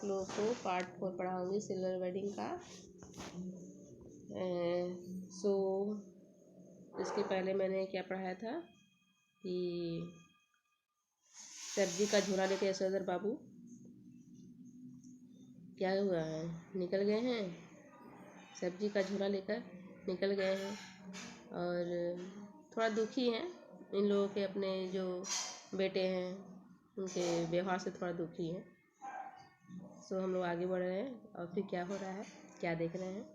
लोगों को part 4 पढ़ाऊँगी silver wedding का। सो इसके पहले मैंने क्या पढ़ाया था कि सब्जी का झोला लेके यशोधर बाबू क्या हुआ है, निकल गए हैं। सब्जी का झोला लेकर निकल गए हैं और थोड़ा दुखी हैं। इन लोगों के अपने जो बेटे हैं उनके व्यवहार से थोड़ा दुखी हैं। सो हम लोग आगे बढ़ रहे हैं और फिर क्या हो रहा है क्या देख रहे हैं।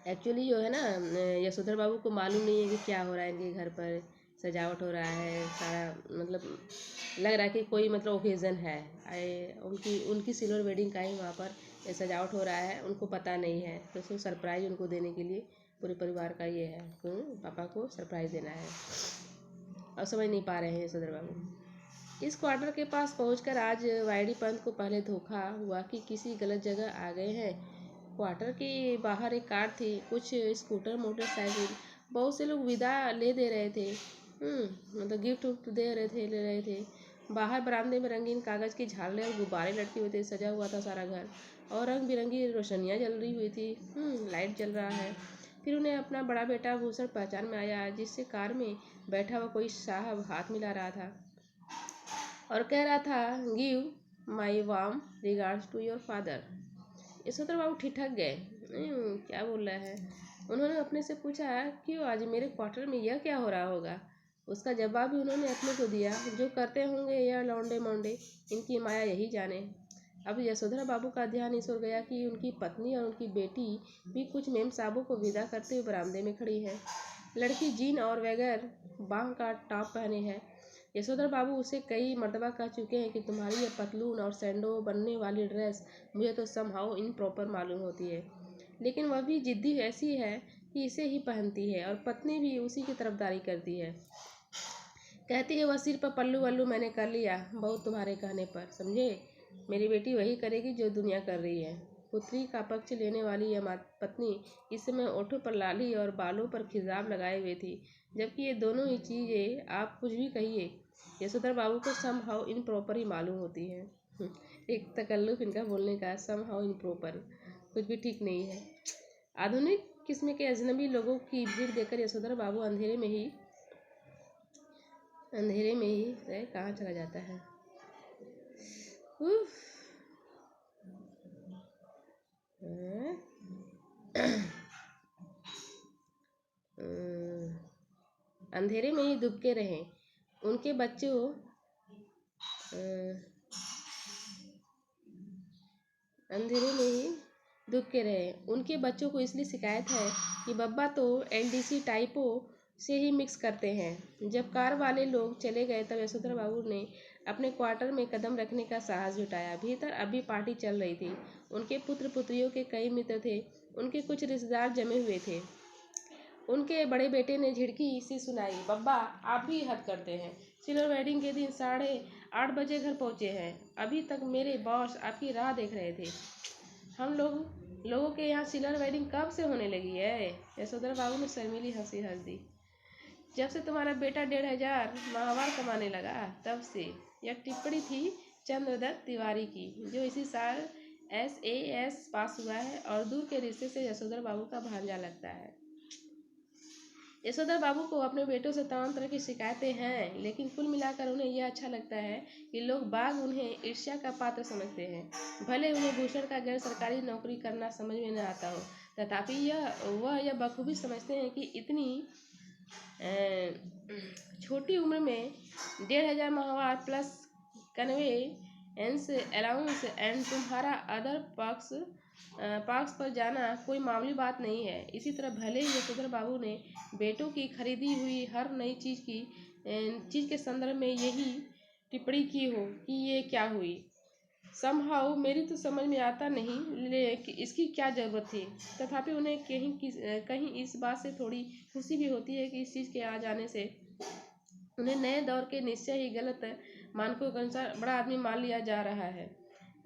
एक्चुअली जो है ना, यशोधर बाबू को मालूम नहीं है कि क्या हो रहा है। इनके घर पर सजावट हो रहा है सारा, मतलब लग रहा है कि कोई मतलब ओकेज़न है। उनकी उनकी सिल्वर वेडिंग का ही वहाँ पर सजावट हो रहा है, उनको पता नहीं है। तो उसको सरप्राइज़ उनको देने के लिए पूरे परिवार का ये है, पापा को सरप्राइज़ देना है और समझ नहीं पा रहे हैं यशोधर बाबू। इस क्वार्टर के पास पहुंचकर आज वाईडी पंत को पहले धोखा हुआ कि किसी गलत जगह आ गए हैं। क्वार्टर के बाहर एक कार थी, कुछ स्कूटर मोटरसाइकिल, बहुत से लोग विदा ले दे रहे थे। मतलब गिफ्ट दे रहे थे, ले रहे थे। बाहर बरामदे में रंगीन कागज़ की झालरें और गुब्बारे लटके हुए थे। सजा हुआ था सारा घर और रंग बिरंगी रोशनियाँ जल रही हुई थी। लाइट जल रहा है। फिर उन्हें अपना बड़ा बेटा भूषण पहचान में आया, जिससे कार में बैठा हुआ कोई साहब हाथ मिला रहा था और कह रहा था, give my warm regards to your father. Yashodhar babu ठिठक गए। क्या बोल रहा है। उन्होंने अपने से पूछा, क्यों आज मेरे क्वार्टर में यह क्या हो रहा होगा। उसका जवाब भी उन्होंने अपने को दिया, जो करते होंगे यह लौंडे मोंडे, इनकी माया यही जाने। अब यशोधरा बाबू का ध्यान इस ओर गया कि उनकी पत्नी और उनकी बेटी भी कुछ मेम साहबों को विदा करते हुए बरामदे में खड़ी है। लड़की जीन और वगैर बांह का टॉप पहने है। यशोधर बाबू उसे कई मर्तबा कह चुके हैं कि तुम्हारी ये पतलून और सैंडो बनने वाली ड्रेस मुझे तो समहाउ इम्प्रॉपर मालूम होती है, लेकिन वह भी जिद्दी ऐसी है कि इसे ही पहनती है और पत्नी भी उसी की तरफदारी करती है। कहती है वह सिर पर पल्लू वल्लू मैंने कर लिया बहुत तुम्हारे कहने पर, समझे। मेरी बेटी वही करेगी जो दुनिया कर रही है। पुत्री का पक्ष लेने वाली यह पत्नी इस समय ओठों पर लाली और बालों पर खिजाब लगाए हुए थी, जबकि ये दोनों ही चीज़ें आप कुछ भी कहिए यशोधर बाबू को सम हाउ इम्प्रॉपर ही मालूम होती है। एक तकल्लुफ इनका बोलने का, सम हाउ इम्प्रॉपर, कुछ भी ठीक नहीं है। आधुनिक किस्म के अजनबी लोगों की भीड़ देखकर यशोधर बाबू अंधेरे में ही कहाँ चला जाता है। अंधेरे में ही दुबके रहे। उनके बच्चों अंधेरे में ही दुबके रहे। उनके बच्चों को इसलिए शिकायत है कि बब्बा तो एलडीसी टाइपो से ही मिक्स करते हैं। जब कार वाले लोग चले गए तब यशोधर बाबू ने अपने क्वार्टर में कदम रखने का साहस जुटाया। भीतर अभी पार्टी चल रही थी। उनके पुत्र पुत्रियों के कई मित्र थे, उनके कुछ रिश्तेदार जमे हुए थे। उनके बड़े बेटे ने झिड़की सी सुनाई, बब्बा आप भी हद करते हैं। सिल्वर वेडिंग के दिन 8:30 बजे घर पहुंचे हैं। अभी तक मेरे बॉस आपकी राह देख रहे थे। हम लोगों के यहाँ सिल्वर वेडिंग कब से होने लगी है। यशोधर बाबू ने शर्मीली हंसी हंस दी। जब से तुम्हारा बेटा 1500 माहवार कमाने लगा तब से। यह टिप्पणी थी चंद्रदत्त तिवारी की, जो इसी साल SAS पास हुआ है और दूर के रिश्ते से यशोधर बाबू का भांजा लगता है। यशोधर बाबू को अपने बेटों से तमाम तरह की शिकायतें हैं, लेकिन कुल मिलाकर उन्हें यह अच्छा लगता है कि लोग बाग उन्हें ईर्ष्या का पात्र समझते हैं। भले उन्हें भूषण का गैर सरकारी नौकरी करना समझ में न आता हो, तथापि वह यह बखूबी समझते हैं कि इतनी छोटी उम्र में 1500 माहवार प्लस कन्वेयंस अलाउंस एंड तुम्हारा अदर पार्क्स पर जाना कोई मामूली बात नहीं है। इसी तरह भले ही यशोधर बाबू ने बेटों की खरीदी हुई हर नई चीज़ के संदर्भ में यही टिप्पणी की हो कि ये क्या हुई, समहाउ मेरी तो समझ में आता नहीं कि इसकी क्या ज़रूरत थी। तथापि उन्हें कहीं इस बात से थोड़ी खुशी भी होती है कि इस चीज़ के आ जाने से उन्हें नए दौर के निश्चय ही गलत मानकों के अनुसार बड़ा आदमी मान लिया जा रहा है।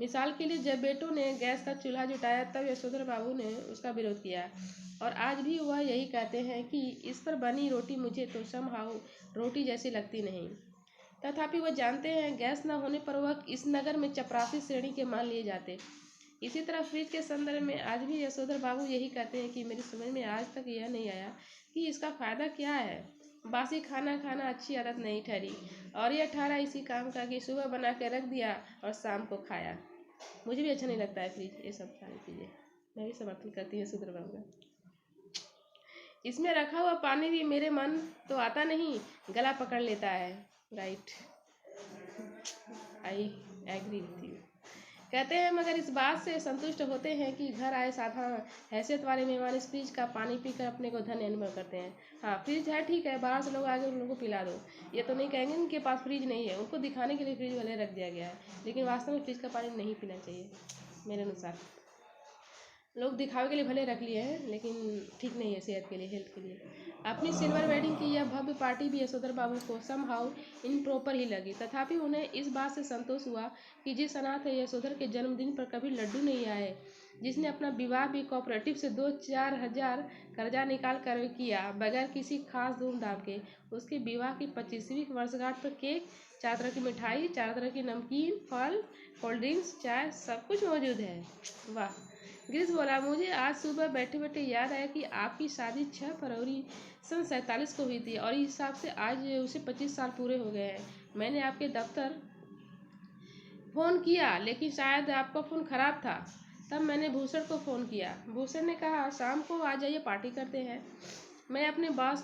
मिसाल के लिए जब बेटों ने गैस का चूल्हा जुटाया तब यशोधर बाबू ने उसका विरोध किया और आज भी वह यही कहते हैं कि इस पर बनी रोटी मुझे तो समहाउ रोटी जैसी लगती नहीं। तथापि वह जानते हैं गैस न होने पर वह इस नगर में चपरासी श्रेणी के मान लिए जाते। इसी तरह फ्रिज के संदर्भ में आज भी यशोधर बाबू यही कहते हैं कि मेरी समझ में आज तक यह नहीं आया कि इसका फ़ायदा क्या है। बासी खाना खाना अच्छी आदत नहीं ठहरी, और यह ठहरा इसी काम का कि सुबह बना के रख दिया और शाम को खाया। मुझे भी अच्छा नहीं लगता है फ्रिज, ये सब सारी चीज़ें मैं भी समर्थन करती हूँ यशोधर बाबू का। इसमें रखा हुआ पानी भी मेरे मन तो आता नहीं, गला पकड़ लेता है। Right, I agree with you. कहते हैं मगर इस बात से संतुष्ट होते हैं कि घर आए साधारण हैसियत वाले मेहमान इस फ्रिज का पानी पीकर अपने को धन्य अनुभव करते हैं। हाँ, फ्रिज है ठीक है, बाहर से लोग आगे उन लोगों को पिला दो, ये तो नहीं कहेंगे उनके पास फ्रिज नहीं है, उनको दिखाने के लिए फ्रिज वाले रख दिया गया है, लेकिन वास्तव में फ्रिज का पानी नहीं पीना चाहिए मेरे अनुसार। लोग दिखावे के लिए भले रख लिए हैं, लेकिन ठीक नहीं है सेहत के लिए, हेल्थ के लिए। अपनी सिल्वर वेडिंग की यह भव्य पार्टी भी यशोधर बाबू को समहाउ इम्प्रॉपर ही लगी, तथापि उन्हें इस बात से संतोष हुआ कि जिस अनाथ यशोधर के जन्मदिन पर कभी लड्डू नहीं आए, जिसने अपना विवाह भी कोऑपरेटिव से 2-4 हजार कर्जा निकाल कर किया बगैर किसी खास धूमधाम के, उसके विवाह की 25वीं वर्षगांठ पर केक, 4 तरह की मिठाई, 4 तरह की नमकीन, फल, कोल्ड ड्रिंक्स, चाय, सब कुछ मौजूद है। वाह। गिरीश बोला, मुझे आज सुबह बैठे बैठे याद आया कि आपकी शादी 6 फरवरी सन 47 को हुई थी, और इस हिसाब से आज उसे 25 साल पूरे हो गए हैं। मैंने आपके दफ्तर फ़ोन किया, लेकिन शायद आपका फ़ोन ख़राब था। तब मैंने भूषण को फ़ोन किया। भूषण ने कहा शाम को आ जाइए, पार्टी करते हैं। मैं अपने बॉस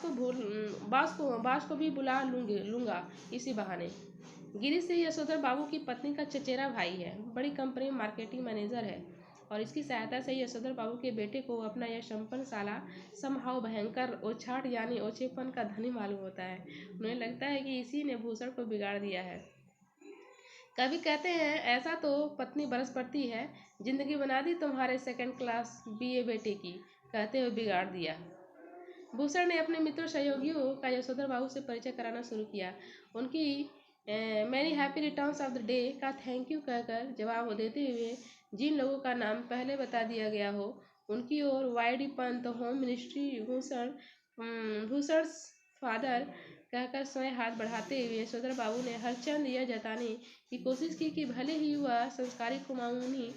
को भी बुला लूँगा इसी बहाने। गिरीश से यशोधर बाबू की पत्नी का चचेरा भाई है, बड़ी कंपनी में मार्केटिंग मैनेजर है, और इसकी सहायता से यशोधर बाबू के बेटे को अपना यह संपन्न साला समहाउ भयंकर ओछाट यानी ओछेपन का धनी मालूम होता है। उन्हें लगता है कि इसी ने भूषण को बिगाड़ दिया है। कभी कहते हैं ऐसा तो पत्नी बरस पड़ती है, जिंदगी बना दी तुम्हारे 2nd क्लास BA बेटे की, कहते हुए बिगाड़ दिया। भूषण ने अपने मित्रों सहयोगियों का यशोधर बाबू से परिचय कराना शुरू किया। उनकी many happy returns of the day का थैंक यू कहकर जवाब देते हुए जिन लोगों का नाम पहले बता दिया गया हो, उनकी ओर YD Pant, home ministry, Bhushan father कहकर स्वयं हाथ बढ़ाते हुए यशोधर बाबू ने हरचंद यह जताने की कोशिश की कि भले ही वह संस्कारी कुमाऊनी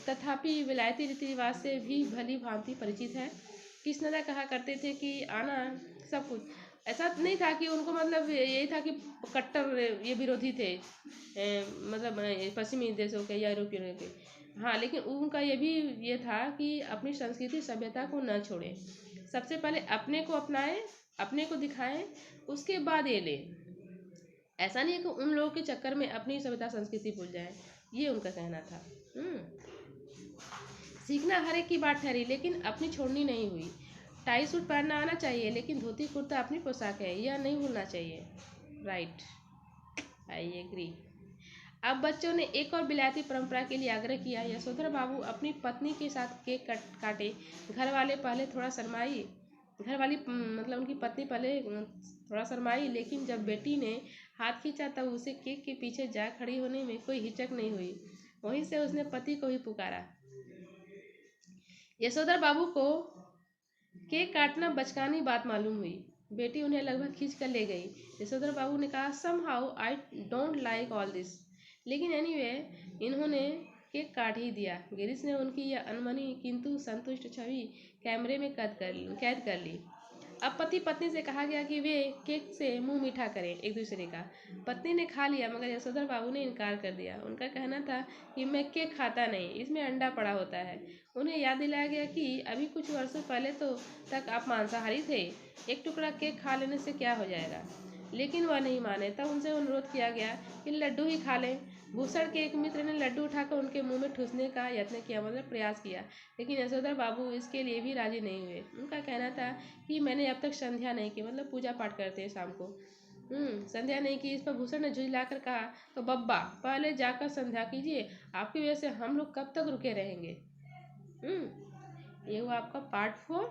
तथापि विलायती रीति रिवाज से भी भली भांति परिचित है। कृष्णदा कहा करते थे कि आना सब कुछ, ऐसा नहीं था कि उनको मतलब यही था कि कट्टर ये विरोधी थे, मतलब पश्चिमी देशों के या यूरोपियनों के। हाँ, लेकिन उनका ये था कि अपनी संस्कृति सभ्यता को न छोड़ें, सबसे पहले अपने को अपनाएं, अपने को दिखाएं, उसके बाद ये लें। ऐसा नहीं है कि उन लोगों के चक्कर में अपनी सभ्यता संस्कृति भूल जाएं, ये उनका कहना था। सीखना हर एक की बात ठहरी, लेकिन अपनी छोड़नी नहीं हुई। टाई सूट पहनना आना चाहिए, लेकिन धोती कुर्ता अपनी पोशाक है, यह नहीं भूलना चाहिए। Right, I agree. अब बच्चों ने एक और विलायती परंपरा के लिए आग्रह किया। यशोधर बाबू अपनी पत्नी के साथ केक काटे। घर वाली मतलब उनकी पत्नी पहले थोड़ा शर्माई, लेकिन जब बेटी ने हाथ खींचा तब उसे केक के पीछे जा खड़ी होने में कोई हिचक नहीं हुई। वहीं से उसने पति को भी पुकारा। यशोधर बाबू को केक काटना बचकानी बात मालूम हुई। बेटी उन्हें लगभग खींच कर ले गई। यशोधर बाबू ने कहा somehow I don't like all this, लेकिन एनीवे इन्होंने केक काट ही दिया। गिरीश ने उनकी यह अनमनी किंतु संतुष्ट छवि कैमरे में कैद कर ली। अब पति पत्नी से कहा गया कि वे केक से मुंह मीठा करें एक दूसरे का। पत्नी ने खा लिया, मगर यशोधर बाबू ने इनकार कर दिया। उनका कहना था कि मैं केक खाता नहीं, इसमें अंडा पड़ा होता है। उन्हें याद दिलाया गया कि अभी कुछ वर्षों पहले तक आप मांसाहारी थे, एक टुकड़ा केक खा लेने से क्या हो जाएगा। लेकिन वह नहीं माने। तब उनसे अनुरोध किया गया कि लड्डू ही खा लें। भूषण के एक मित्र ने लड्डू उठाकर उनके मुंह में ठूसने का यत्न किया, मतलब प्रयास किया, लेकिन यशोधर बाबू इसके लिए भी राजी नहीं हुए। उनका कहना था कि मैंने अब तक संध्या नहीं की, मतलब पूजा पाठ करते हैं शाम को, संध्या नहीं की। इस पर भूषण ने झुंझलाकर कहा तो बब्बा पहले जाकर संध्या कीजिए, आपकी वजह से हम लोग कब तक रुके रहेंगे। ये हुआ आपका पार्ट 4।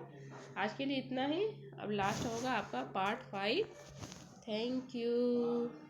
आज के लिए इतना ही। अब लास्ट होगा आपका पार्ट 5। Thank you.